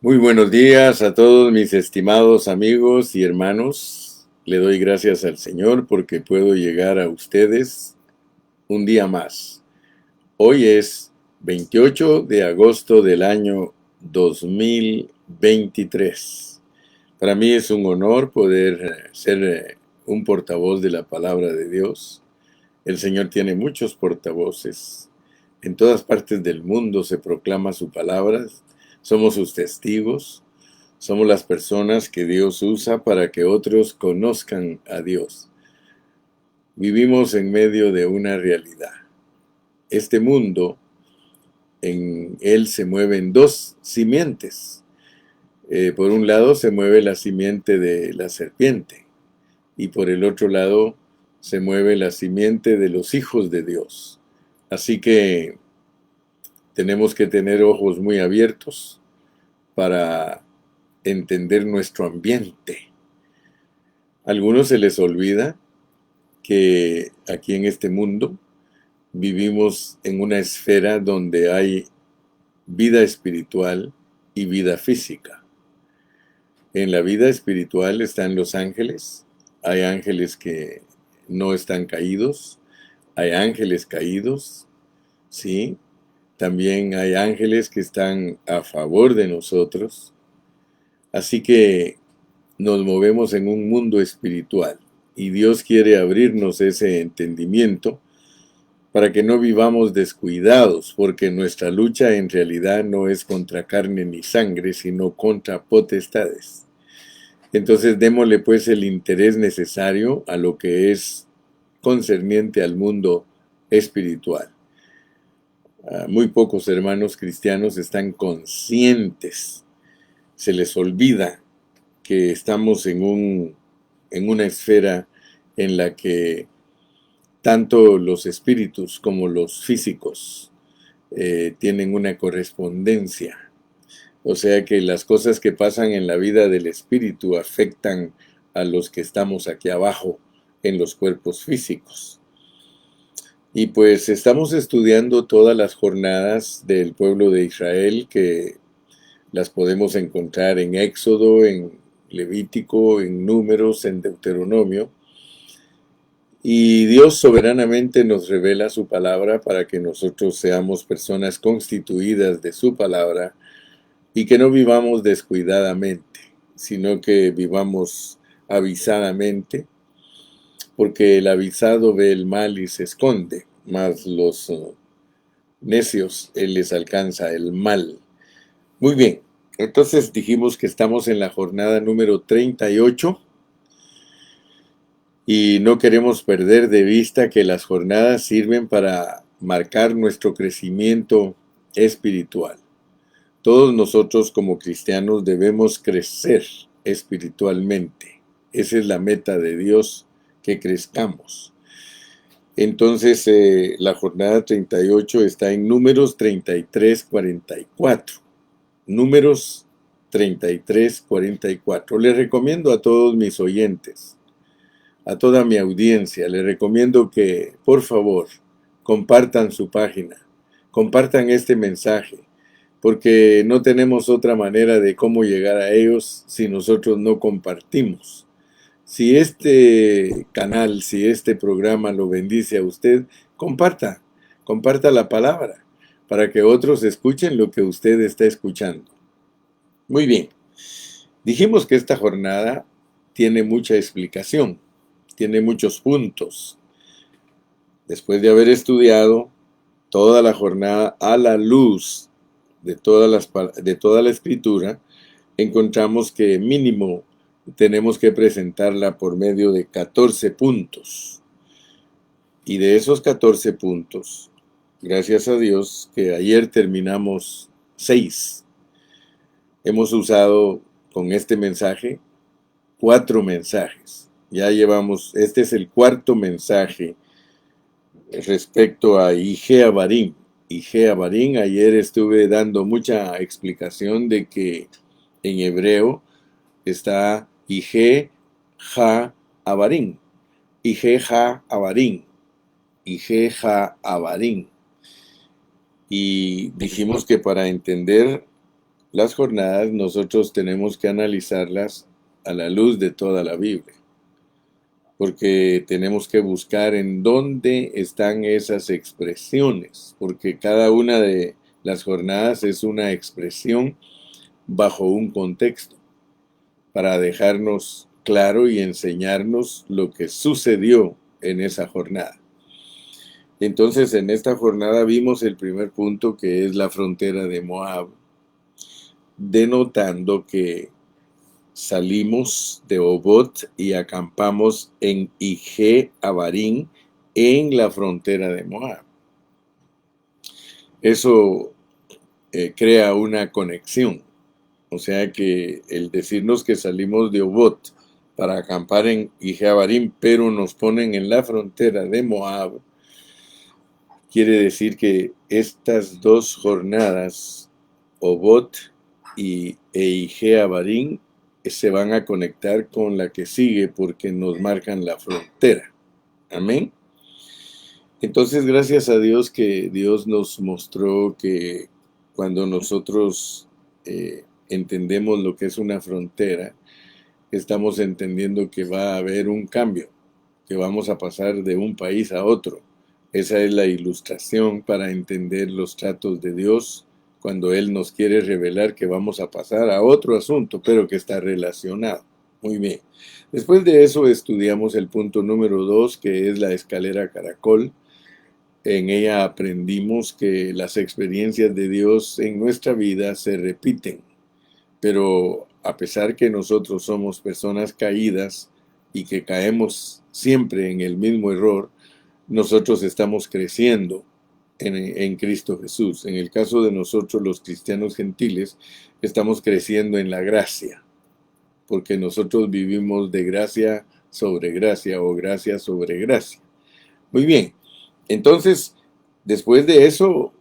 Muy buenos días a todos mis estimados amigos y hermanos. Le doy gracias al Señor porque puedo llegar a ustedes un día más. Hoy es 28 de agosto del año 2023. Para mí es un honor poder ser un portavoz de la palabra de Dios. El Señor tiene muchos portavoces. En todas partes del mundo se proclama su palabra. Somos sus testigos. Somos las personas que Dios usa para que otros conozcan a Dios. Vivimos en medio de una realidad. Este mundo, en él se mueven dos simientes. Por un lado se mueve la simiente de la serpiente y por el otro lado se mueve la simiente de los hijos de Dios. Así que tenemos que tener ojos muy abiertos para entender nuestro ambiente. A algunos se les olvida que aquí en este mundo vivimos en una esfera donde hay vida espiritual y vida física. En la vida espiritual están los ángeles, hay ángeles que no están caídos, hay ángeles caídos, ¿sí? También hay ángeles que están a favor de nosotros. Así que nos movemos en un mundo espiritual y Dios quiere abrirnos ese entendimiento para que no vivamos descuidados, porque nuestra lucha en realidad no es contra carne ni sangre, sino contra potestades. Entonces démosle pues el interés necesario a lo que es concerniente al mundo espiritual. Muy pocos hermanos cristianos están conscientes, se les olvida que estamos en una esfera en la que tanto los espíritus como los físicos tienen una correspondencia. O sea que las cosas que pasan en la vida del espíritu afectan a los que estamos aquí abajo en los cuerpos físicos. Y pues estamos estudiando todas las jornadas del pueblo de Israel que las podemos encontrar en Éxodo, en Levítico, en Números, en Deuteronomio. Y Dios soberanamente nos revela su palabra para que nosotros seamos personas constituidas de su palabra y que no vivamos descuidadamente, sino que vivamos avisadamente, porque el avisado ve el mal y se esconde, mas los necios él les alcanza el mal. Muy bien, entonces dijimos que estamos en la jornada número 38 y no queremos perder de vista que las jornadas sirven para marcar nuestro crecimiento espiritual. Todos nosotros como cristianos debemos crecer espiritualmente. Esa es la meta de Dios, que crezcamos. Entonces, la jornada 38 está en Números 33:44. Números 33:44. Les recomiendo a todos mis oyentes, a toda mi audiencia, les recomiendo que, por favor, compartan su página, compartan este mensaje, porque no tenemos otra manera de cómo llegar a ellos si nosotros no compartimos. Si este canal, si este programa lo bendice a usted, comparta, comparta la palabra, para que otros escuchen lo que usted está escuchando. Muy bien, dijimos que esta jornada tiene mucha explicación, tiene muchos puntos. Después de haber estudiado toda la jornada a la luz de toda la escritura, encontramos que mínimo tenemos que presentarla por medio de 14 puntos. Y de esos 14 puntos, gracias a Dios que ayer terminamos 6. Hemos usado con este mensaje 4 mensajes. Ya llevamos, este es el cuarto mensaje respecto a Ige Abarim. Ige Abarim, ayer estuve dando mucha explicación de que en hebreo está Ige Ha Abarim. Ige Ha Abarim. Ige Ha Abarim. Y dijimos que para entender las jornadas nosotros tenemos que analizarlas a la luz de toda la Biblia, porque tenemos que buscar en dónde están esas expresiones, porque cada una de las jornadas es una expresión bajo un contexto, para dejarnos claro y enseñarnos lo que sucedió en esa jornada. Entonces, en esta jornada vimos el primer punto, que es la frontera de Moab, denotando que salimos de Obot y acampamos en Ije Abarín, en la frontera de Moab. Eso crea una conexión. O sea que el decirnos que salimos de Obot para acampar en Ije Abarín, pero nos ponen en la frontera de Moab, quiere decir que estas dos jornadas, Obot e Ije Abarín, se van a conectar con la que sigue porque nos marcan la frontera. Amén. Entonces, gracias a Dios que Dios nos mostró que cuando nosotros entendemos lo que es una frontera, estamos entendiendo que va a haber un cambio, que vamos a pasar de un país a otro. Esa es la ilustración para entender los tratos de Dios cuando Él nos quiere revelar que vamos a pasar a otro asunto, pero que está relacionado. Muy bien. Después de eso estudiamos el punto número 2, que es la escalera caracol. En ella aprendimos que las experiencias de Dios en nuestra vida se repiten, pero a pesar que nosotros somos personas caídas y que caemos siempre en el mismo error, nosotros estamos creciendo en Cristo Jesús. En el caso de nosotros los cristianos gentiles, estamos creciendo en la gracia, porque nosotros vivimos de gracia sobre gracia o gracia sobre gracia. Muy bien, entonces, después de eso,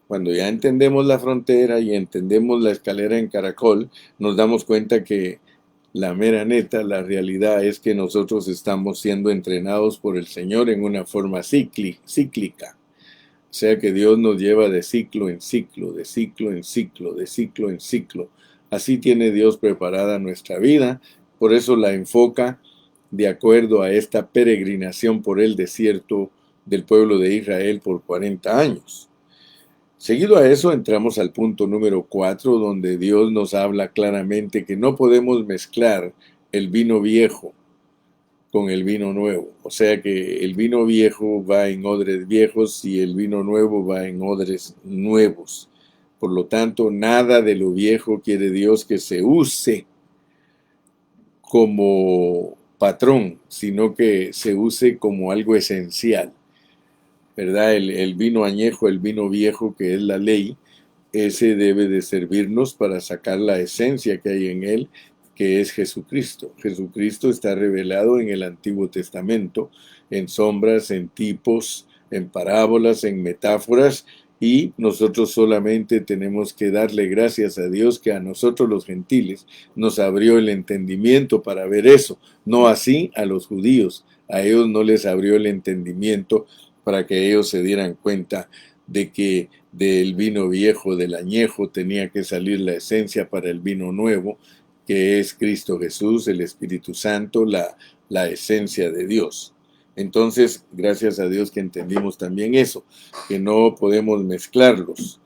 cuando ya entendemos la frontera y entendemos la escalera en caracol, nos damos cuenta que la mera neta, la realidad es que nosotros estamos siendo entrenados por el Señor en una forma cíclica. O sea que Dios nos lleva de ciclo en ciclo, de ciclo en ciclo, de ciclo en ciclo. Así tiene Dios preparada nuestra vida, por eso la enfoca de acuerdo a esta peregrinación por el desierto del pueblo de Israel por 40 años. Seguido a eso entramos al punto número 4, donde Dios nos habla claramente que no podemos mezclar el vino viejo con el vino nuevo. O sea que el vino viejo va en odres viejos y el vino nuevo va en odres nuevos. Por lo tanto, nada de lo viejo quiere Dios que se use como patrón, sino que se use como algo esencial. ¿Verdad? El vino añejo, el vino viejo, que es la ley, ese debe de servirnos para sacar la esencia que hay en él, que es Jesucristo. Jesucristo está revelado en el Antiguo Testamento, en sombras, en tipos, en parábolas, en metáforas, y nosotros solamente tenemos que darle gracias a Dios que a nosotros los gentiles nos abrió el entendimiento para ver eso, no así a los judíos. A ellos no les abrió el entendimiento para que ellos se dieran cuenta de que del vino viejo, del añejo, tenía que salir la esencia para el vino nuevo, que es Cristo Jesús, el Espíritu Santo, la esencia de Dios. Entonces, gracias a Dios que entendimos también eso, que no podemos mezclarlos.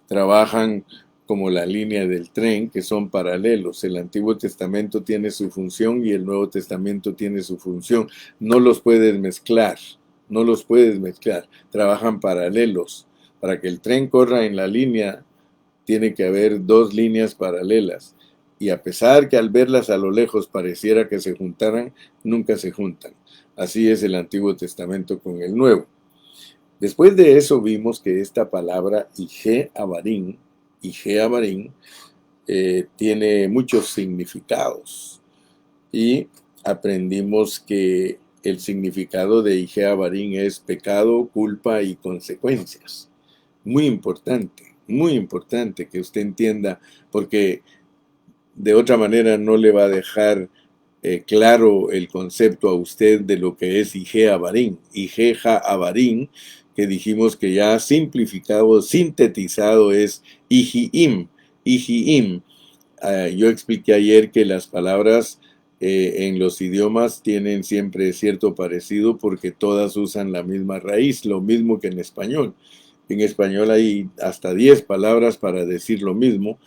Trabajan como la línea del tren, que son paralelos. El Antiguo Testamento tiene su función y el Nuevo Testamento tiene su función. No los puedes mezclar. No los puedes mezclar, trabajan paralelos. Para que el tren corra en la línea, tiene que haber dos líneas paralelas. Y a pesar que al verlas a lo lejos pareciera que se juntaran, nunca se juntan. Así es el Antiguo Testamento con el Nuevo. Después de eso vimos que esta palabra Ije Abarín, tiene muchos significados. Y aprendimos que el significado de Ije Abarín es pecado, culpa y consecuencias. Muy importante que usted entienda, porque de otra manera no le va a dejar claro el concepto a usted de lo que es Ije Abarín. Ije Abarín, que dijimos que ya simplificado, sintetizado, es Ijiim. Ijiim. Yo expliqué ayer que las palabras en los idiomas tienen siempre cierto parecido porque todas usan la misma raíz, lo mismo que en español. En español hay hasta 10 palabras para decir lo mismo,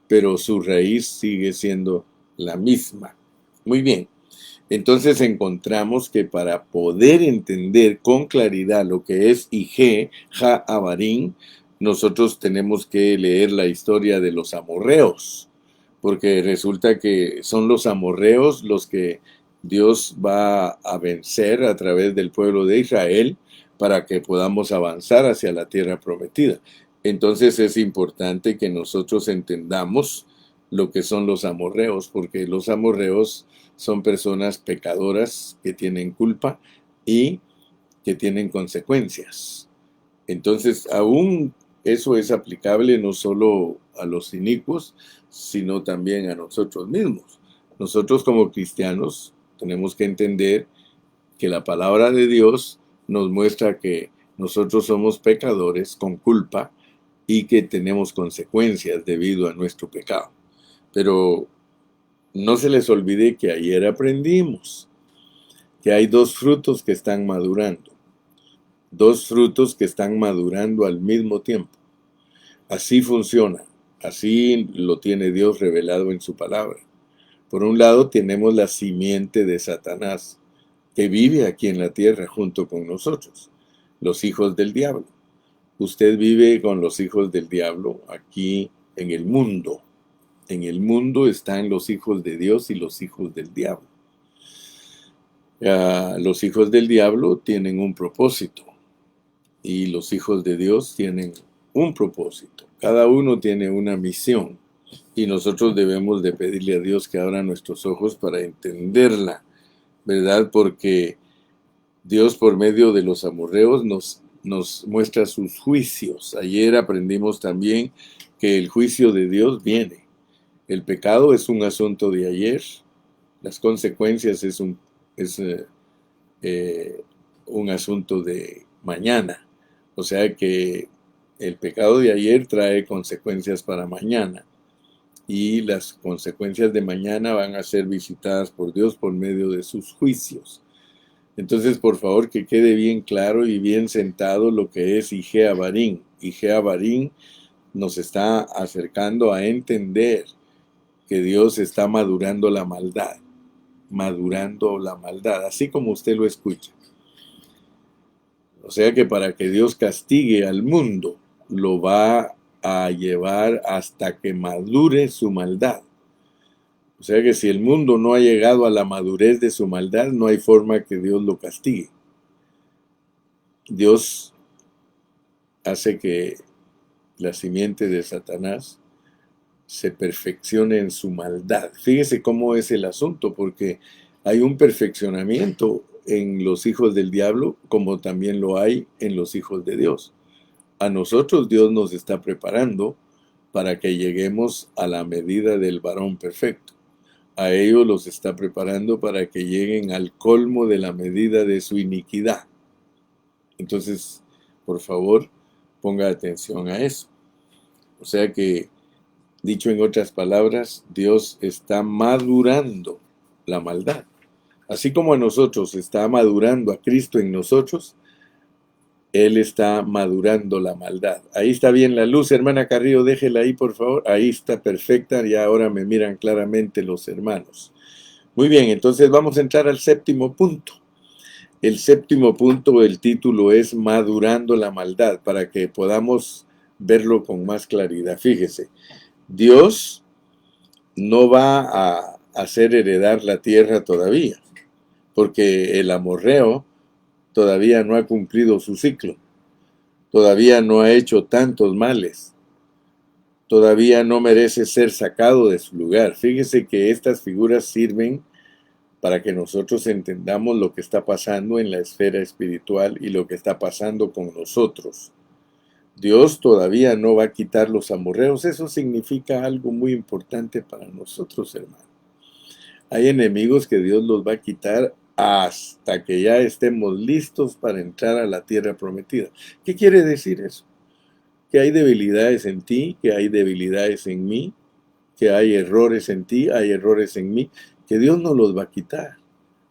pero su raíz sigue siendo la misma. Muy bien. Entonces encontramos que para poder entender con claridad lo que es Ige, Ha-Abarim, nosotros tenemos que leer la historia de los amorreos, porque resulta que son los amorreos los que Dios va a vencer a través del pueblo de Israel para que podamos avanzar hacia la tierra prometida. Entonces es importante que nosotros entendamos lo que son los amorreos, porque los amorreos son personas pecadoras que tienen culpa y que tienen consecuencias. Entonces, aún eso es aplicable no solo a los inicuos, sino también a nosotros mismos. Nosotros como cristianos tenemos que entender que la palabra de Dios nos muestra que nosotros somos pecadores con culpa y que tenemos consecuencias debido a nuestro pecado. Pero no se les olvide que ayer aprendimos que hay dos frutos que están madurando. Dos frutos que están madurando al mismo tiempo. Así funciona. Así lo tiene Dios revelado en su palabra. Por un lado tenemos la simiente de Satanás, que vive aquí en la tierra junto con nosotros, los hijos del diablo. Usted vive con los hijos del diablo aquí en el mundo. En el mundo están los hijos de Dios y los hijos del diablo. Los hijos del diablo tienen un propósito y los hijos de Dios tienen un propósito. Cada uno tiene una misión y nosotros debemos de pedirle a Dios que abra nuestros ojos para entenderla, ¿verdad? Porque Dios por medio de los amorreos nos muestra sus juicios. Ayer aprendimos también que el juicio de Dios viene. El pecado es un asunto de ayer, las consecuencias es un asunto de mañana. O sea que el pecado de ayer trae consecuencias para mañana y las consecuencias de mañana van a ser visitadas por Dios por medio de sus juicios. Entonces, por favor, que quede bien claro y bien sentado lo que es Ige Abarim. Ige Abarim nos está acercando a entender que Dios está madurando la maldad, así como usted lo escucha. O sea que para que Dios castigue al mundo, lo va a llevar hasta que madure su maldad. O sea que si el mundo no ha llegado a la madurez de su maldad, no hay forma que Dios lo castigue. Dios hace que la simiente de Satanás se perfeccione en su maldad. Fíjese cómo es el asunto, porque hay un perfeccionamiento en los hijos del diablo, como también lo hay en los hijos de Dios. A nosotros Dios nos está preparando para que lleguemos a la medida del varón perfecto. A ellos los está preparando para que lleguen al colmo de la medida de su iniquidad. Entonces, por favor, ponga atención a eso. O sea que, dicho en otras palabras, Dios está madurando la maldad. Así como a nosotros está madurando a Cristo en nosotros, Él está madurando la maldad. Ahí está bien la luz, hermana Carrillo, déjela ahí, por favor. Ahí está perfecta, ya ahora me miran claramente los hermanos. Muy bien, entonces vamos a entrar al séptimo punto. El séptimo punto, el título es Madurando la maldad, para que podamos verlo con más claridad. Fíjese, Dios no va a hacer heredar la tierra todavía, porque el amorreo todavía no ha cumplido su ciclo, todavía no ha hecho tantos males, todavía no merece ser sacado de su lugar. Fíjese que estas figuras sirven para que nosotros entendamos lo que está pasando en la esfera espiritual y lo que está pasando con nosotros. Dios todavía no va a quitar los amorreos. Eso significa algo muy importante para nosotros, hermanos. Hay enemigos que Dios los va a quitar hasta que ya estemos listos para entrar a la tierra prometida. ¿Qué quiere decir eso? que hay debilidades en ti, que hay debilidades en mí, que hay errores en ti, hay errores en mí, que Dios no los va a quitar.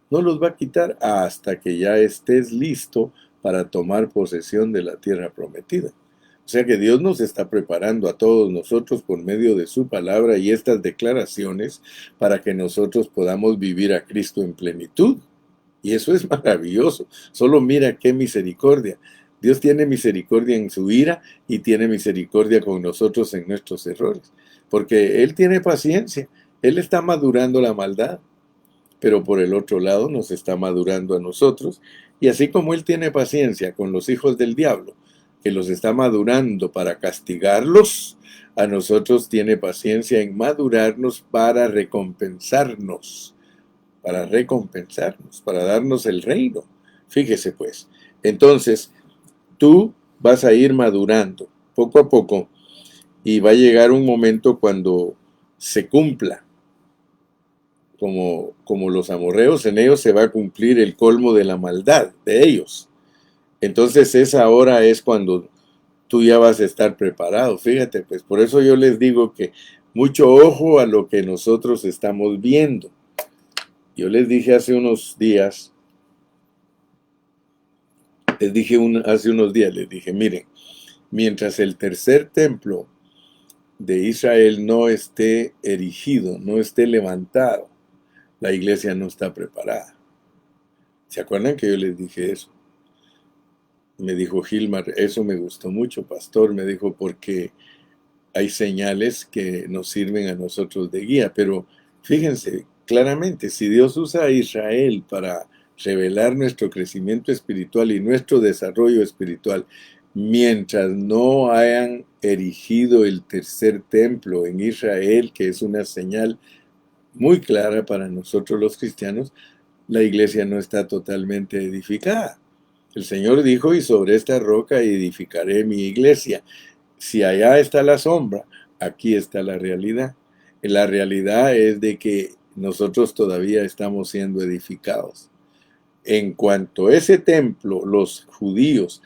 No los va a quitar hasta que ya estés listo para tomar posesión de la tierra prometida. O sea que Dios nos está preparando a todos nosotros por medio de su palabra y estas declaraciones para que nosotros podamos vivir a Cristo en plenitud. Y eso es maravilloso. Solo mira qué misericordia. Dios tiene misericordia en su ira y tiene misericordia con nosotros en nuestros errores. Porque Él tiene paciencia. Él está madurando la maldad. Pero por el otro lado nos está madurando a nosotros. Y así como Él tiene paciencia con los hijos del diablo, que los está madurando para castigarlos, a nosotros tiene paciencia en madurarnos para recompensarnos, para darnos el reino. Fíjese pues, entonces tú vas a ir madurando poco a poco y va a llegar un momento cuando se cumpla, como los amorreos, en ellos se va a cumplir el colmo de la maldad de ellos. Entonces esa hora es cuando tú ya vas a estar preparado. Fíjate, pues por eso yo les digo que mucho ojo a lo que nosotros estamos viendo. Yo les dije hace unos días, les dije, miren, mientras el tercer templo de Israel no esté erigido, no esté levantado, la iglesia no está preparada. ¿Se acuerdan que yo les dije eso? Me dijo Gilmar, eso me gustó mucho, pastor, me dijo, porque hay señales que nos sirven a nosotros de guía, pero fíjense, claramente, si Dios usa a Israel para revelar nuestro crecimiento espiritual y nuestro desarrollo espiritual, mientras no hayan erigido el tercer templo en Israel, que es una señal muy clara para nosotros los cristianos, la iglesia no está totalmente edificada. El Señor dijo, y sobre esta roca edificaré mi iglesia. Si allá está la sombra, aquí está la realidad. La realidad es de que nosotros todavía estamos siendo edificados. En cuanto ese templo, los judíos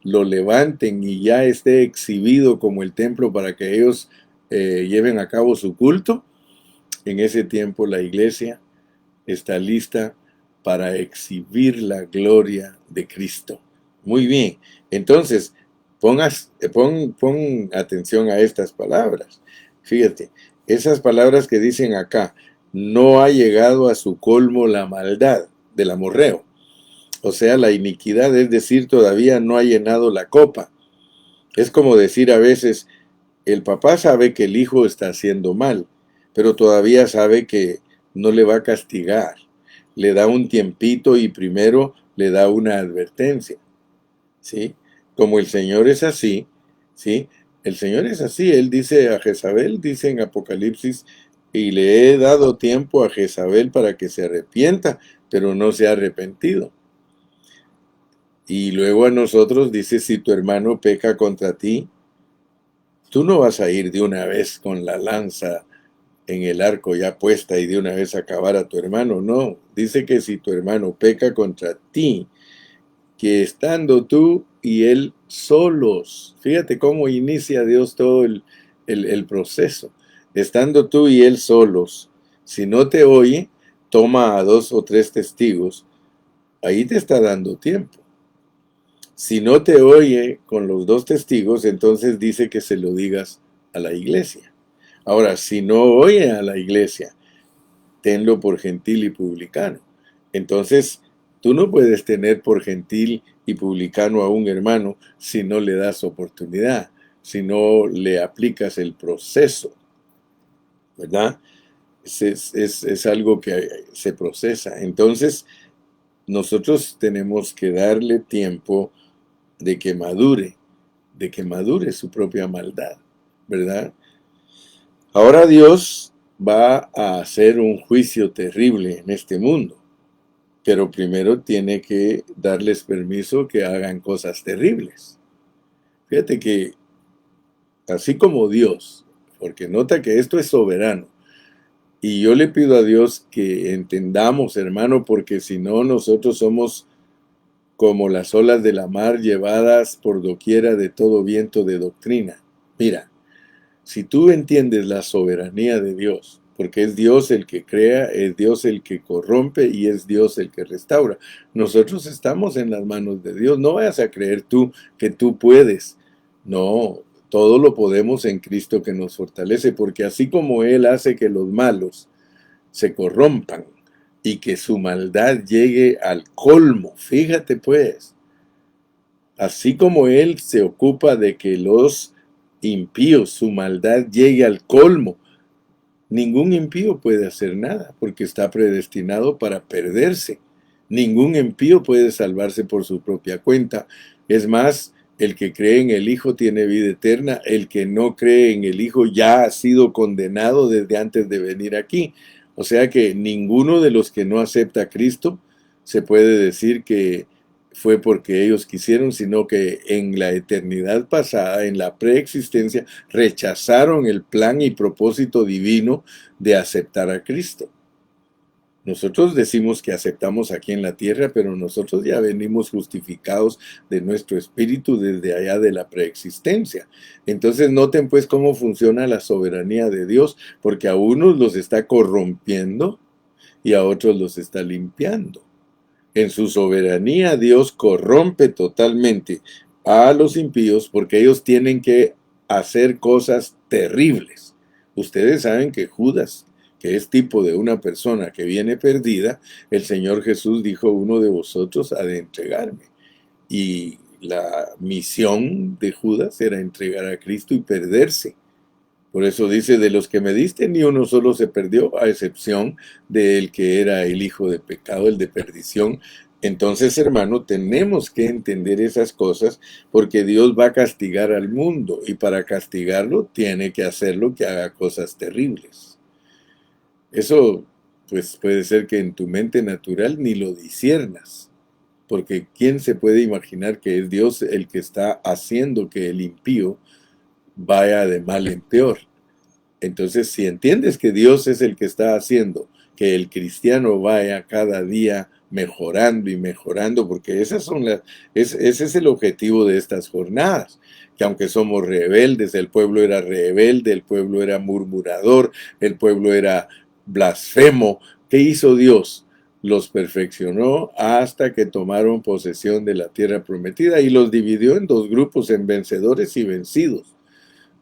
lo levanten y ya esté exhibido como el templo para que ellos lleven a cabo su culto, en ese tiempo la iglesia está lista para exhibir la gloria de Cristo. Muy bien, entonces pon atención a estas palabras. Fíjate, esas palabras que dicen acá, no ha llegado a su colmo la maldad del amorreo. O sea, la iniquidad, es decir, todavía no ha llenado la copa. Es como decir a veces, el papá sabe que el hijo está haciendo mal, pero todavía sabe que no le va a castigar. Le da un tiempito y primero le da una advertencia, ¿sí? Como el Señor es así, ¿sí? El Señor es así. Él dice a Jezabel, dice en Apocalipsis, y le he dado tiempo a Jezabel para que se arrepienta, pero no se ha arrepentido. Y luego a nosotros dice, si tu hermano peca contra ti, tú no vas a ir de una vez con la lanza en el arco ya puesta y de una vez acabar a tu hermano. No, dice que si tu hermano peca contra ti, que estando tú y él solos, fíjate cómo inicia Dios todo el proceso, estando tú y él solos, si no te oye, toma a 2 o 3 testigos, ahí te está dando tiempo. Si no te oye con los 2 testigos, entonces dice que se lo digas a la iglesia. Ahora, si no oye a la iglesia, tenlo por gentil y publicano. Entonces, tú no puedes tener por gentil y publicano a un hermano si no le das oportunidad, si no le aplicas el proceso, ¿verdad? Es algo que se procesa. Entonces, nosotros tenemos que darle tiempo de que madure su propia maldad, ¿verdad? Ahora Dios va a hacer un juicio terrible en este mundo, pero primero tiene que darles permiso que hagan cosas terribles. Fíjate que así como Dios, porque nota que esto es soberano, y yo le pido a Dios que entendamos, hermano, porque si no nosotros somos como las olas de la mar llevadas por doquiera de todo viento de doctrina. Mira, si tú entiendes la soberanía de Dios, porque es Dios el que crea, es Dios el que corrompe y es Dios el que restaura. Nosotros estamos en las manos de Dios. No vayas a creer tú que tú puedes. No, todo lo podemos en Cristo que nos fortalece, porque así como Él hace que los malos se corrompan y que su maldad llegue al colmo, fíjate pues, así como Él se ocupa de que los impíos, su maldad llegue al colmo, ningún impío puede hacer nada porque está predestinado para perderse. Ningún impío puede salvarse por su propia cuenta. Es más, el que cree en el Hijo tiene vida eterna. El que no cree en el Hijo ya ha sido condenado desde antes de venir aquí. O sea que ninguno de los que no acepta a Cristo se puede decir que fue porque ellos quisieron, sino que en la eternidad pasada, en la preexistencia, rechazaron el plan y propósito divino de aceptar a Cristo. Nosotros decimos que aceptamos aquí en la tierra, pero nosotros ya venimos justificados de nuestro espíritu desde allá de la preexistencia. Entonces noten pues cómo funciona la soberanía de Dios, porque a unos los está corrompiendo y a otros los está limpiando. En su soberanía Dios corrompe totalmente a los impíos porque ellos tienen que hacer cosas terribles. Ustedes saben que Judas, que es tipo de una persona que viene perdida, el Señor Jesús dijo: uno de vosotros ha de entregarme. Y la misión de Judas era entregar a Cristo y perderse. Por eso dice: de los que me diste, ni uno solo se perdió, a excepción del que era el hijo de pecado, el de perdición. Entonces, hermano, tenemos que entender esas cosas porque Dios va a castigar al mundo y para castigarlo tiene que hacerlo que haga cosas terribles. Eso, pues puede ser que en tu mente natural ni lo disiernas, porque ¿quién se puede imaginar que es Dios el que está haciendo que el impío vaya de mal en peor? Entonces, si entiendes que Dios es el que está haciendo que el cristiano vaya cada día mejorando y mejorando, porque ese es el objetivo de estas jornadas, que aunque somos rebeldes, el pueblo era rebelde, el pueblo era murmurador, el pueblo era blasfemo, ¿qué hizo Dios? Los perfeccionó hasta que tomaron posesión de la tierra prometida y los dividió en dos grupos, en vencedores y vencidos.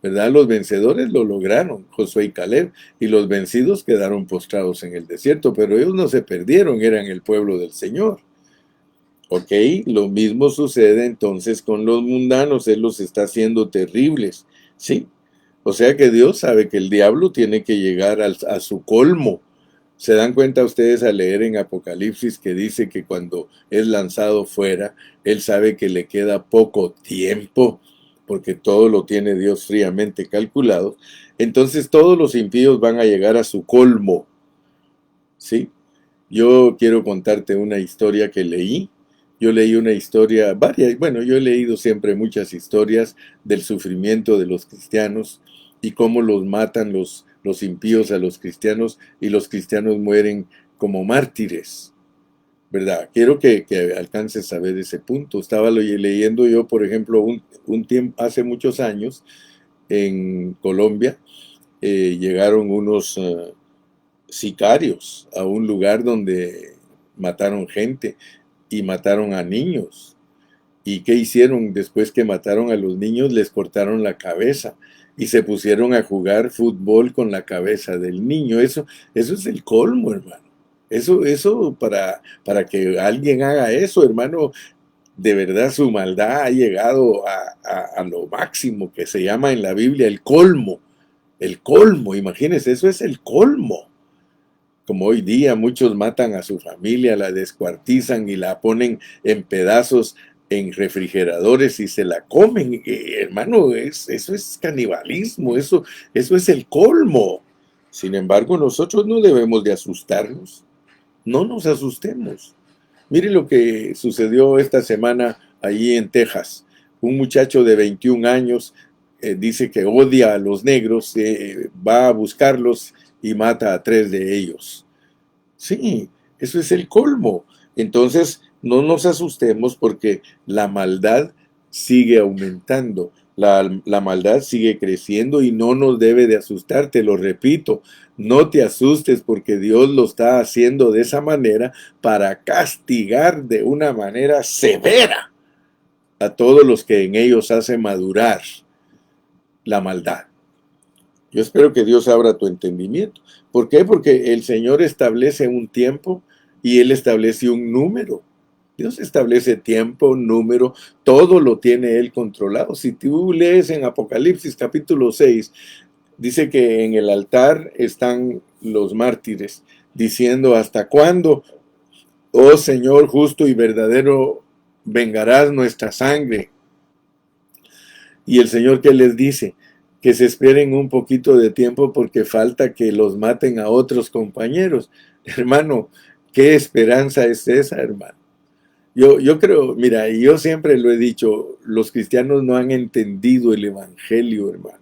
¿Verdad? Los vencedores lo lograron, Josué y Caleb, y los vencidos quedaron postrados en el desierto, pero ellos no se perdieron, eran el pueblo del Señor. Ok, lo mismo sucede entonces con los mundanos, Él los está haciendo terribles, ¿sí? O sea que Dios sabe que el diablo tiene que llegar a su colmo. ¿Se dan cuenta ustedes al leer en Apocalipsis que dice que cuando es lanzado fuera, Él sabe que le queda poco tiempo, porque todo lo tiene Dios fríamente calculado? Entonces todos los impíos van a llegar a su colmo, ¿sí? Yo quiero contarte una historia que leí. Yo leí una historia, varias, bueno, yo he leído siempre muchas historias del sufrimiento de los cristianos y cómo los matan los impíos a los cristianos y los cristianos mueren como mártires, ¿verdad? Quiero que alcances a ver ese punto. Estaba leyendo yo, por ejemplo, un tiempo, hace muchos años, en Colombia, llegaron unos sicarios a un lugar donde mataron gente y mataron a niños. ¿Y qué hicieron? Después que mataron a los niños, les cortaron la cabeza y se pusieron a jugar fútbol con la cabeza del niño. Eso es el colmo, hermano. Eso para que alguien haga eso, hermano, de verdad su maldad ha llegado a lo máximo que se llama en la Biblia el colmo. El colmo, imagínense, eso es el colmo. Como hoy día muchos matan a su familia, la descuartizan y la ponen en pedazos en refrigeradores y se la comen. Hermano, eso es canibalismo, eso es el colmo. Sin embargo, nosotros no debemos de asustarnos. No nos asustemos. Mire lo que sucedió esta semana allí en Texas. Un muchacho de 21 años dice que odia a los negros, va a buscarlos y mata a 3 de ellos. Sí, eso es el colmo. Entonces, no nos asustemos porque la maldad sigue aumentando. La maldad sigue creciendo y no nos debe de asustar, te lo repito, no te asustes porque Dios lo está haciendo de esa manera para castigar de una manera severa a todos los que en ellos hace madurar la maldad. Yo espero que Dios abra tu entendimiento. ¿Por qué? Porque el Señor establece un tiempo y Él establece un número. Dios establece tiempo, número, todo lo tiene Él controlado. Si tú lees en Apocalipsis capítulo 6, dice que en el altar están los mártires diciendo: ¿hasta cuándo, oh Señor justo y verdadero, vengarás nuestra sangre? Y el Señor, ¿qué les dice? Que se esperen un poquito de tiempo porque falta que los maten a otros compañeros. Hermano, ¿qué esperanza es esa, hermano? Yo creo, mira, y yo siempre lo he dicho, los cristianos no han entendido el evangelio, hermano.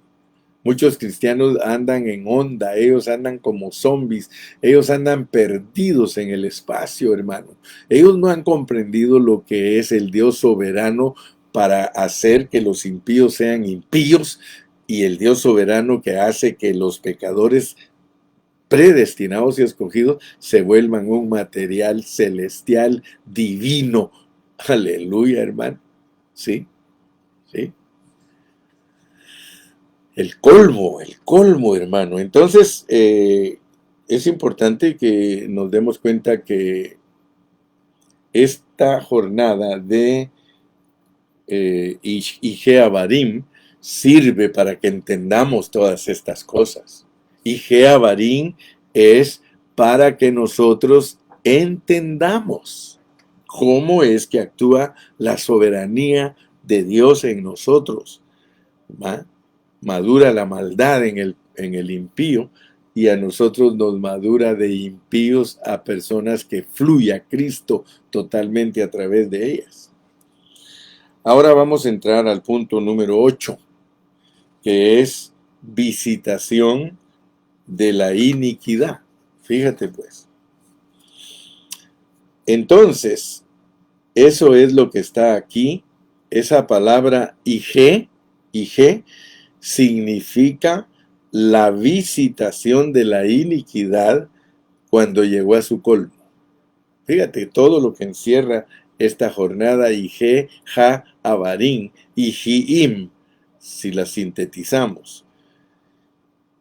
Muchos cristianos andan en onda, ellos andan como zombies, ellos andan perdidos en el espacio, hermano. Ellos no han comprendido lo que es el Dios soberano para hacer que los impíos sean impíos y el Dios soberano que hace que los pecadores predestinados y escogidos se vuelvan un material celestial divino. Aleluya, hermano. Sí, sí. El colmo, hermano. Entonces, es importante que nos demos cuenta que esta jornada de Ige sirve para que entendamos todas estas cosas. Ige es para que nosotros entendamos cómo es que actúa la soberanía de Dios en nosotros. ¿Va? Madura la maldad en el impío y a nosotros nos madura de impíos a personas que fluye a Cristo totalmente a través de ellas. Ahora vamos a entrar al punto número 8, que es visitación de la iniquidad. Fíjate pues. Entonces, eso es lo que está aquí. Esa palabra Ige significa la visitación de la iniquidad cuando llegó a su colmo. Fíjate todo lo que encierra esta jornada Ige, Ja, Abarim y Jiim, si la sintetizamos.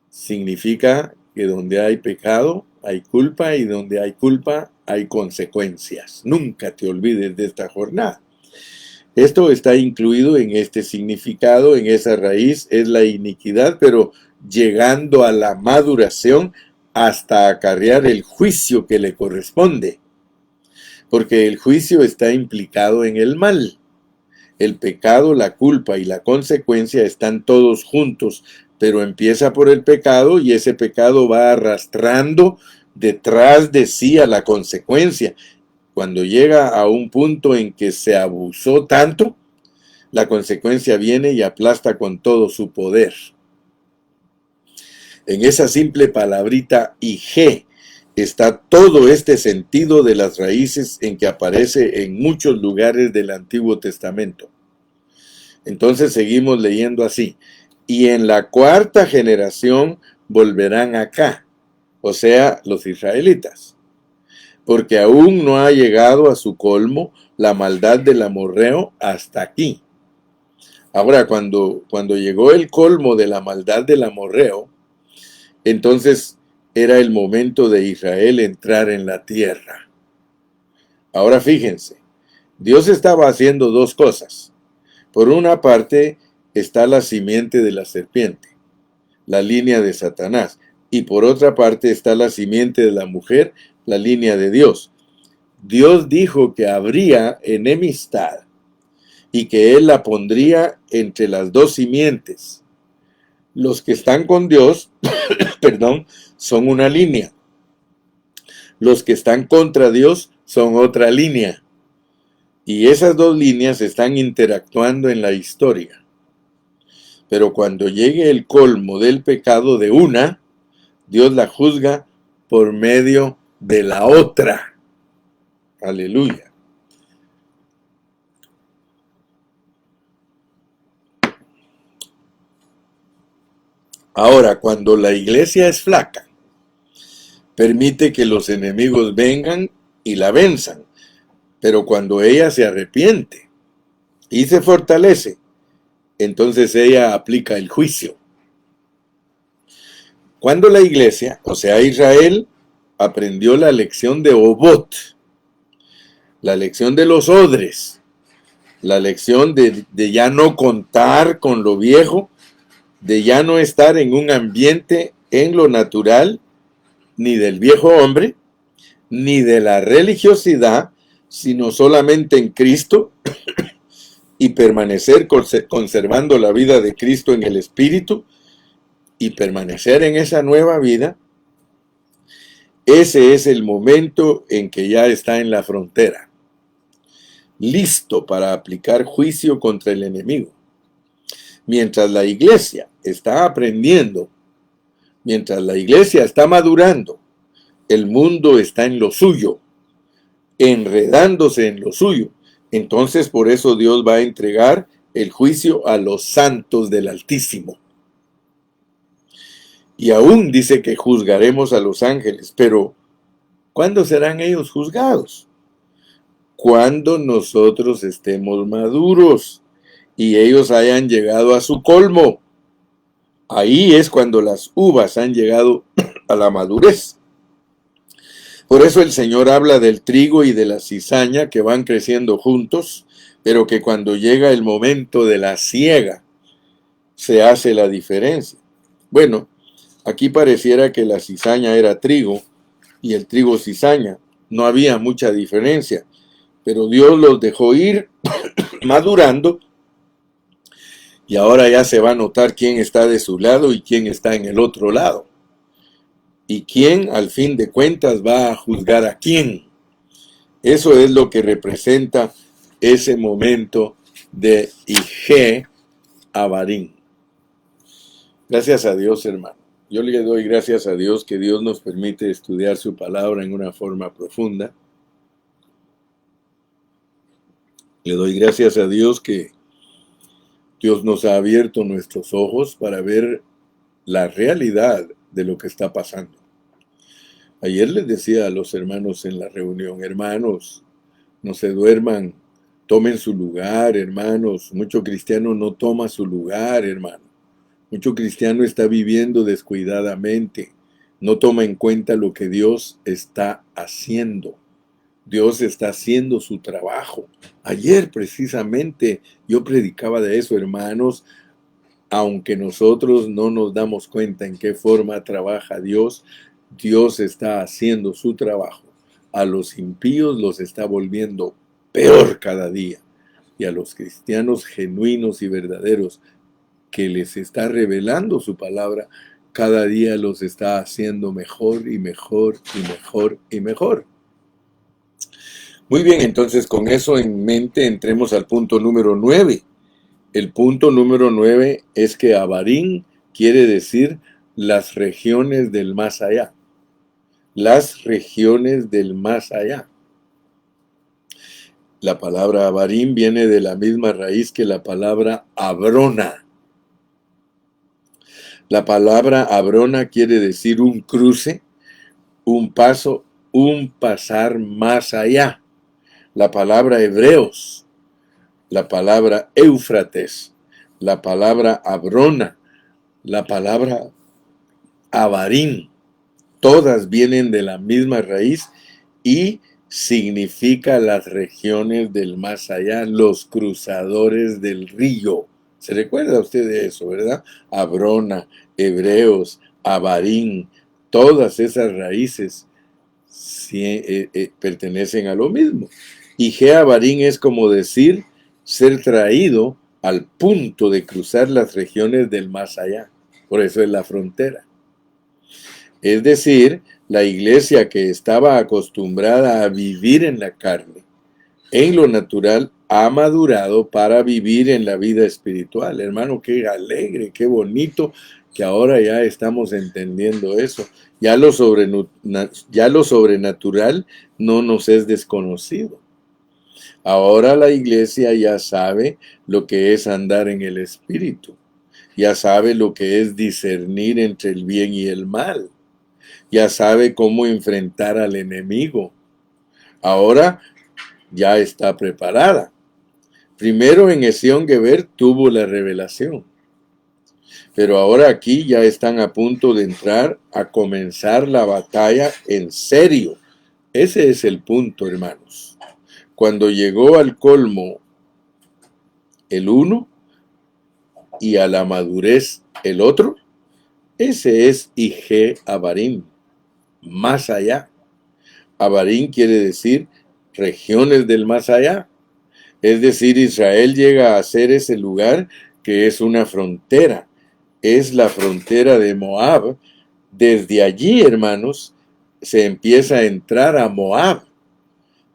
Significa que donde hay pecado hay culpa y donde hay culpa hay consecuencias. Nunca te olvides de esta jornada. Esto está incluido en este significado, en esa raíz, es la iniquidad, pero llegando a la maduración hasta acarrear el juicio que le corresponde. Porque el juicio está implicado en el mal. El pecado, la culpa y la consecuencia están todos juntos, pero empieza por el pecado y ese pecado va arrastrando detrás de sí a la consecuencia. Cuando llega a un punto en que se abusó tanto, la consecuencia viene y aplasta con todo su poder. En esa simple palabrita Ige está todo este sentido de las raíces en que aparece en muchos lugares del Antiguo Testamento. Entonces seguimos leyendo así. Y en la cuarta generación volverán acá, o sea, los israelitas, porque aún no ha llegado a su colmo la maldad del amorreo hasta aquí. Ahora, cuando llegó el colmo de la maldad del amorreo, entonces era el momento de Israel entrar en la tierra. Ahora fíjense, Dios estaba haciendo dos cosas. Por una parte está la simiente de la serpiente, la línea de Satanás, y por otra parte está la simiente de la mujer, la línea de Dios. Dios dijo que habría enemistad y que Él la pondría entre las dos simientes. Los que están con Dios, perdón, son una línea. Los que están contra Dios son otra línea. Y esas dos líneas están interactuando en la historia. Pero cuando llegue el colmo del pecado de una, Dios la juzga por medio de la otra. Aleluya. Ahora, cuando la iglesia es flaca, permite que los enemigos vengan y la venzan. Pero cuando ella se arrepiente y se fortalece, entonces ella aplica el juicio. Cuando la iglesia, o sea Israel, aprendió la lección de Obot, la lección de los odres, la lección de ya no contar con lo viejo, de ya no estar en un ambiente en lo natural, ni del viejo hombre, ni de la religiosidad, sino solamente en Cristo, y permanecer conservando la vida de Cristo en el Espíritu, y permanecer en esa nueva vida. Ese es el momento en que ya está en la frontera, listo para aplicar juicio contra el enemigo. Mientras la iglesia está aprendiendo, mientras la iglesia está madurando, el mundo está en lo suyo, enredándose en lo suyo. Entonces por eso Dios va a entregar el juicio a los santos del Altísimo. Y aún dice que juzgaremos a los ángeles, pero ¿cuándo serán ellos juzgados? Cuando nosotros estemos maduros y ellos hayan llegado a su colmo. Ahí es cuando las uvas han llegado a la madurez. Por eso el Señor habla del trigo y de la cizaña que van creciendo juntos, pero que cuando llega el momento de la siega, se hace la diferencia. Bueno, aquí pareciera que la cizaña era trigo y el trigo cizaña. No había mucha diferencia, pero Dios los dejó ir madurando y ahora ya se va a notar quién está de su lado y quién está en el otro lado. Y quién, al fin de cuentas, va a juzgar a quién. Eso es lo que representa ese momento de Ije Abarim. Gracias a Dios, hermano. Yo le doy gracias a Dios que Dios nos permite estudiar su palabra en una forma profunda. Le doy gracias a Dios que Dios nos ha abierto nuestros ojos para ver la realidad de lo que está pasando. Ayer les decía a los hermanos en la reunión, hermanos, no se duerman, tomen su lugar, hermanos. Mucho cristiano no toma su lugar, hermano. Mucho cristiano está viviendo descuidadamente, no toma en cuenta lo que Dios está haciendo. Dios está haciendo su trabajo. Ayer precisamente yo predicaba de eso, hermanos. Aunque nosotros no nos damos cuenta en qué forma trabaja Dios, Dios está haciendo su trabajo. A los impíos los está volviendo peor cada día. Y a los cristianos genuinos y verdaderos que les está revelando su palabra, cada día los está haciendo mejor y mejor y mejor y mejor. Muy bien, entonces con eso en mente entremos al punto número 9. El punto número 9 es que Abarim quiere decir las regiones del más allá. Las regiones del más allá. La palabra Abarim viene de la misma raíz que la palabra Abrona. La palabra Abrona quiere decir un cruce, un paso, un pasar más allá. La palabra Hebreos, la palabra Éufrates, la palabra Abrona, la palabra Abarim, todas vienen de la misma raíz y significa las regiones del más allá, los cruzadores del río. ¿Se recuerda usted de eso, verdad? Abrona, Hebreos, Abarim, todas esas raíces pertenecen a lo mismo. Y Abarim es como decir ser traído al punto de cruzar las regiones del más allá. Por eso es la frontera. Es decir, la iglesia que estaba acostumbrada a vivir en la carne, en lo natural, ha madurado para vivir en la vida espiritual. Hermano, qué alegre, qué bonito que ahora ya estamos entendiendo eso. Ya lo sobrenatural no nos es desconocido. Ahora la iglesia ya sabe lo que es andar en el Espíritu. Ya sabe lo que es discernir entre el bien y el mal. Ya sabe cómo enfrentar al enemigo. Ahora ya está preparada. Primero en Esión Geber tuvo la revelación, pero ahora aquí ya están a punto de entrar a comenzar la batalla en serio. Ese es el punto, hermanos. Cuando llegó al colmo el uno y a la madurez el otro, ese es Ige Abarim, más allá. Abarim quiere decir regiones del más allá. Es decir, Israel llega a ser ese lugar que es una frontera. Es la frontera de Moab. Desde allí, hermanos, se empieza a entrar a Moab.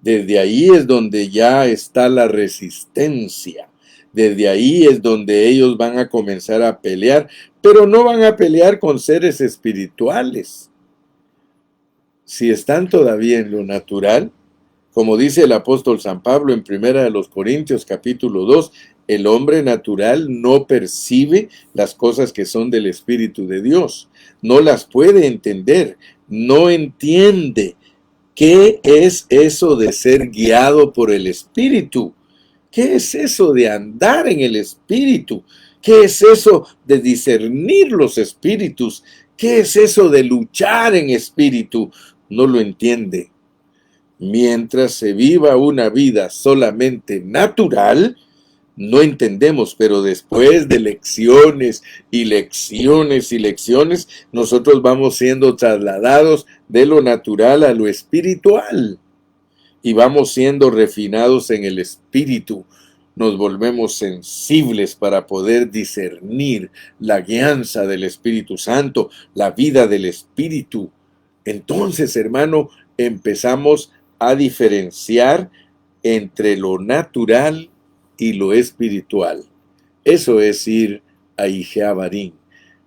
Desde ahí es donde ya está la resistencia. Desde ahí es donde ellos van a comenzar a pelear, pero no van a pelear con seres espirituales. Si están todavía en lo natural, como dice el apóstol San Pablo en 1 Corintios capítulo 2, el hombre natural no percibe las cosas que son del Espíritu de Dios, no las puede entender, no entiende. ¿Qué es eso de ser guiado por el Espíritu? ¿Qué es eso de andar en el Espíritu? ¿Qué es eso de discernir los espíritus? ¿Qué es eso de luchar en espíritu? No lo entiende. Mientras se viva una vida solamente natural, no entendemos, pero después de lecciones y lecciones y lecciones, nosotros vamos siendo trasladados de lo natural a lo espiritual y vamos siendo refinados en el espíritu. Nos volvemos sensibles para poder discernir la guianza del Espíritu Santo, la vida del Espíritu. Entonces, hermano, empezamos a diferenciar entre lo natural y lo espiritual. Eso es ir a Ijeabarín.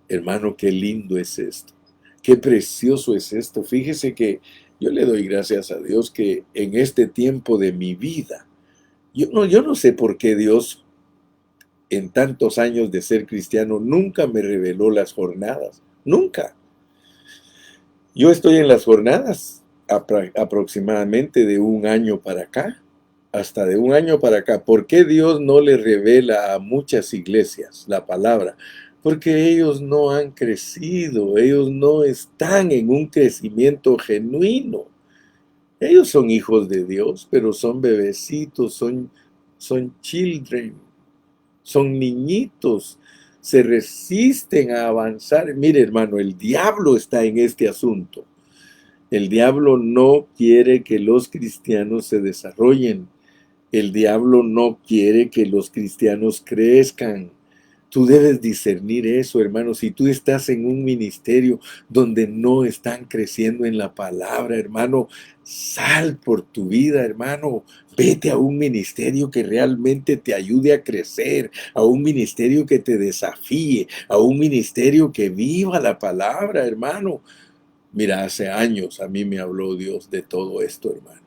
Hermano, qué lindo es esto. Qué precioso es esto. Fíjese que yo le doy gracias a Dios que en este tiempo de mi vida, yo no sé por qué Dios en tantos años de ser cristiano nunca me reveló las jornadas. Nunca. Yo estoy en las jornadas aproximadamente de un año para acá, hasta de un año para acá. ¿Por qué Dios no le revela a muchas iglesias la palabra? Porque ellos no han crecido, ellos no están en un crecimiento genuino. Ellos son hijos de Dios, pero son bebecitos, son children, son niñitos, se resisten a avanzar. Mire, hermano, el diablo está en este asunto. El diablo no quiere que los cristianos se desarrollen. El diablo no quiere que los cristianos crezcan. Tú debes discernir eso, hermano. Si tú estás en un ministerio donde no están creciendo en la palabra, hermano, sal por tu vida, hermano. Vete a un ministerio que realmente te ayude a crecer, a un ministerio que te desafíe, a un ministerio que viva la palabra, hermano. Mira, hace años a mí me habló Dios de todo esto, hermano.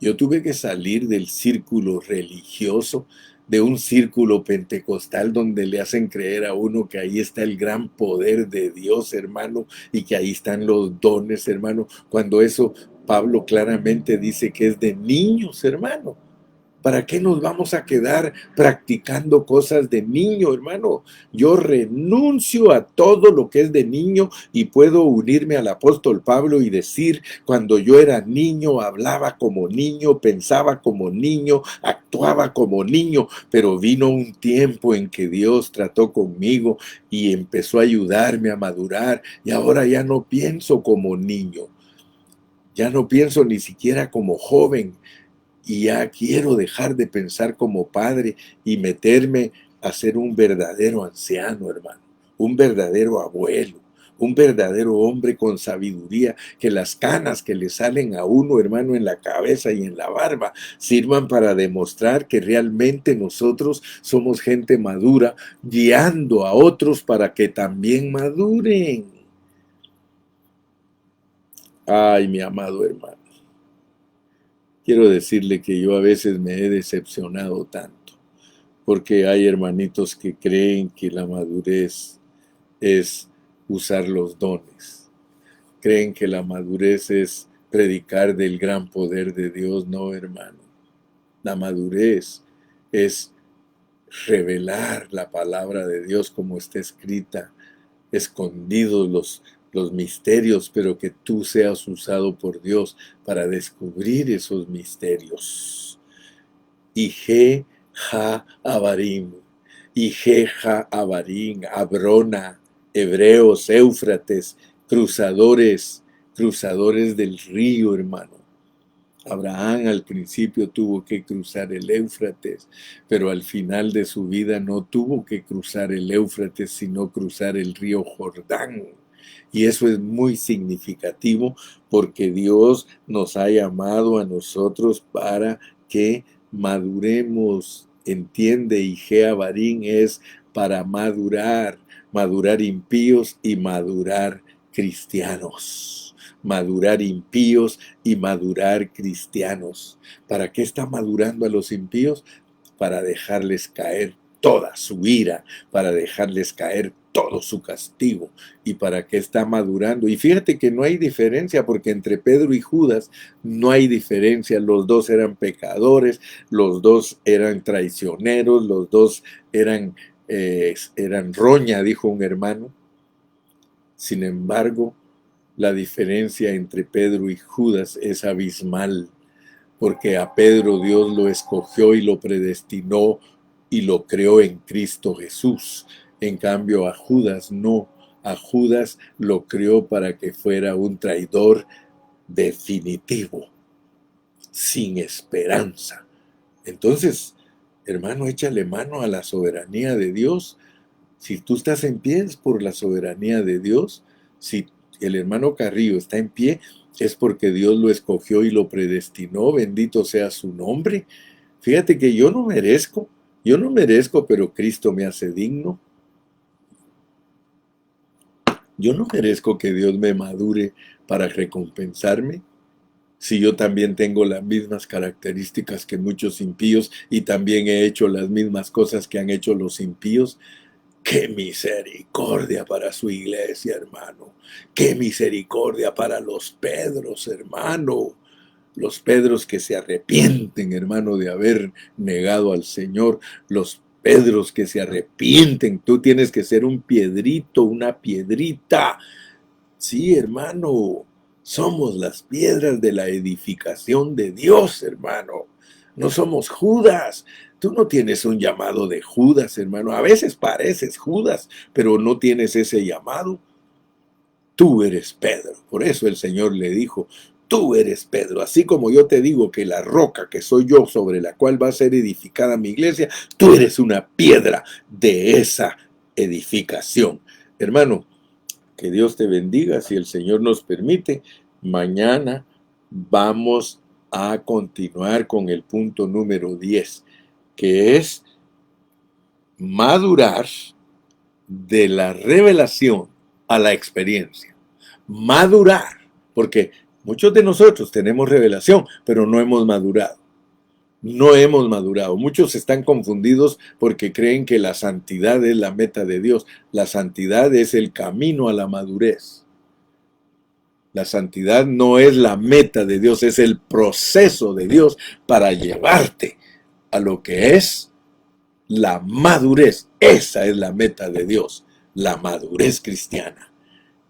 Yo tuve que salir del círculo religioso, de un círculo pentecostal donde le hacen creer a uno que ahí está el gran poder de Dios, hermano, y que ahí están los dones, hermano, cuando eso Pablo claramente dice que es de niños, hermano. ¿Para qué nos vamos a quedar practicando cosas de niño, hermano? Yo renuncio a todo lo que es de niño y puedo unirme al apóstol Pablo y decir, cuando yo era niño, hablaba como niño, pensaba como niño, actuaba como niño, pero vino un tiempo en que Dios trató conmigo y empezó a ayudarme a madurar y ahora ya no pienso como niño, ya no pienso ni siquiera como joven. Y ya quiero dejar de pensar como padre y meterme a ser un verdadero anciano, hermano, un verdadero abuelo, un verdadero hombre con sabiduría, que las canas que le salen a uno, hermano, en la cabeza y en la barba, sirvan para demostrar que realmente nosotros somos gente madura, guiando a otros para que también maduren. Ay, mi amado hermano. Quiero decirle que yo a veces me he decepcionado tanto. porque hay hermanitos que creen que la madurez es usar los dones. Creen que la madurez es predicar del gran poder de Dios. No, hermano. La madurez es revelar la palabra de Dios como está escrita, escondidos los misterios, pero que tú seas usado por Dios para descubrir esos misterios. Ije ha Abarim, Ije ha Abarim, Abrona, hebreos, Éufrates, cruzadores del río, hermano. Abraham al principio tuvo que cruzar el Éufrates, pero al final de su vida no tuvo que cruzar el Éufrates, sino cruzar el río Jordán. Y eso es muy significativo porque Dios nos ha llamado a nosotros para que maduremos. Entiende, Ije Barín es para madurar impíos y madurar cristianos. Madurar impíos y madurar cristianos. ¿Para qué está madurando a los impíos? Para dejarles caer toda su ira, para dejarles caer todo su castigo. ¿Y para qué está madurando? Y fíjate que no hay diferencia, porque entre Pedro y Judas no hay diferencia. Los dos eran pecadores, los dos eran traicioneros, los dos eran roña, dijo un hermano. Sin embargo, la diferencia entre Pedro y Judas es abismal, porque a Pedro Dios lo escogió y lo predestinó y lo creó en Cristo Jesús. En cambio a Judas no, a Judas lo creó para que fuera un traidor definitivo, sin esperanza. Entonces, hermano, échale mano a la soberanía de Dios. Si tú estás en pie es por la soberanía de Dios. Si el hermano Carrillo está en pie, es porque Dios lo escogió y lo predestinó. Bendito sea su nombre. Fíjate que yo no merezco, pero Cristo me hace digno. Yo no merezco que Dios me madure para recompensarme. Si yo también tengo las mismas características que muchos impíos y también he hecho las mismas cosas que han hecho los impíos. ¡Qué misericordia para su iglesia, hermano! ¡Qué misericordia para los Pedros, hermano! Los Pedros que se arrepienten, hermano, de haber negado al Señor. Los Pedros que se arrepienten. Tú tienes que ser un piedrito, una piedrita. Sí, hermano. Somos las piedras de la edificación de Dios, hermano. No somos Judas. Tú no tienes un llamado de Judas, hermano. A veces pareces Judas, pero no tienes ese llamado. Tú eres Pedro. Por eso el Señor le dijo, tú eres Pedro. Así como yo te digo que la roca que soy yo sobre la cual va a ser edificada mi iglesia, tú eres una piedra de esa edificación. Hermano, que Dios te bendiga. Si el Señor nos permite, mañana vamos a continuar con el punto número 10, que es madurar de la revelación a la experiencia. Madurar, porque muchos de nosotros tenemos revelación, pero no hemos madurado. No hemos madurado. Muchos están confundidos porque creen que la santidad es la meta de Dios. La santidad es el camino a la madurez. La santidad no es la meta de Dios, es el proceso de Dios para llevarte a lo que es la madurez. Esa es la meta de Dios, la madurez cristiana.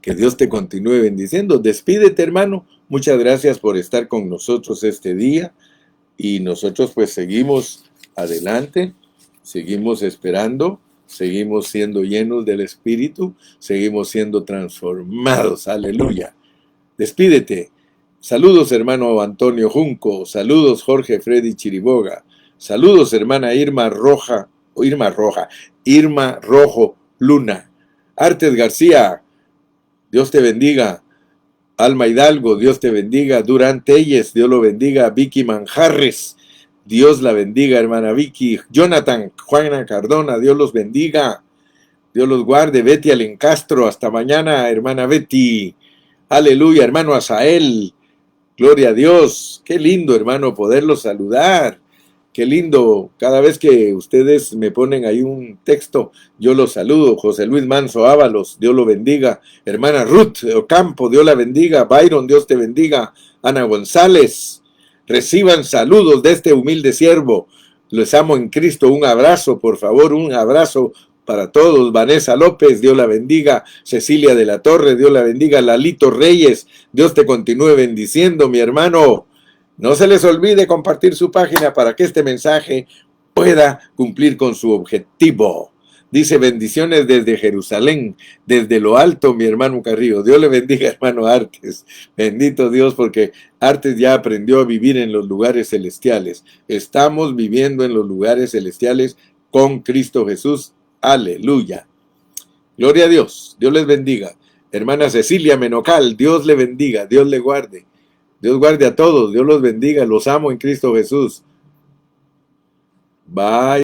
Que Dios te continúe bendiciendo. Despídete, hermano. Muchas gracias por estar con nosotros este día. Y nosotros pues seguimos adelante, seguimos esperando, seguimos siendo llenos del Espíritu, seguimos siendo transformados. Aleluya. Despídete. Saludos, hermano Antonio Junco. Saludos, Jorge Freddy Chiriboga. Saludos, hermana Irma Rojo Luna. Artes García, Dios te bendiga. Alma Hidalgo, Dios te bendiga. Durán Telles, Dios lo bendiga. Vicky Manjarres, Dios la bendiga, hermana Vicky. Jonathan, Juana Cardona, Dios los bendiga. Dios los guarde. Betty Alencastro, hasta mañana, hermana Betty. Aleluya, hermano Asael. Gloria a Dios. Qué lindo, hermano, poderlos saludar. Qué lindo, cada vez que ustedes me ponen ahí un texto, yo los saludo. José Luis Manso Ábalos, Dios lo bendiga. Hermana Ruth Ocampo, Dios la bendiga. Byron, Dios te bendiga. Ana González, reciban saludos de este humilde siervo. Les amo en Cristo. Un abrazo, por favor, un abrazo para todos. Vanessa López, Dios la bendiga. Cecilia de la Torre, Dios la bendiga. Lalito Reyes, Dios te continúe bendiciendo, mi hermano. No se les olvide compartir su página para que este mensaje pueda cumplir con su objetivo. Dice: bendiciones desde Jerusalén, desde lo alto, mi hermano Carrillo. Dios le bendiga, hermano Artes. Bendito Dios, porque Artes ya aprendió a vivir en los lugares celestiales. Estamos viviendo en los lugares celestiales con Cristo Jesús. Aleluya. Gloria a Dios. Dios les bendiga. Hermana Cecilia Menocal, Dios le bendiga, Dios le guarde. Dios guarde a todos, Dios los bendiga, los amo en Cristo Jesús. Bye.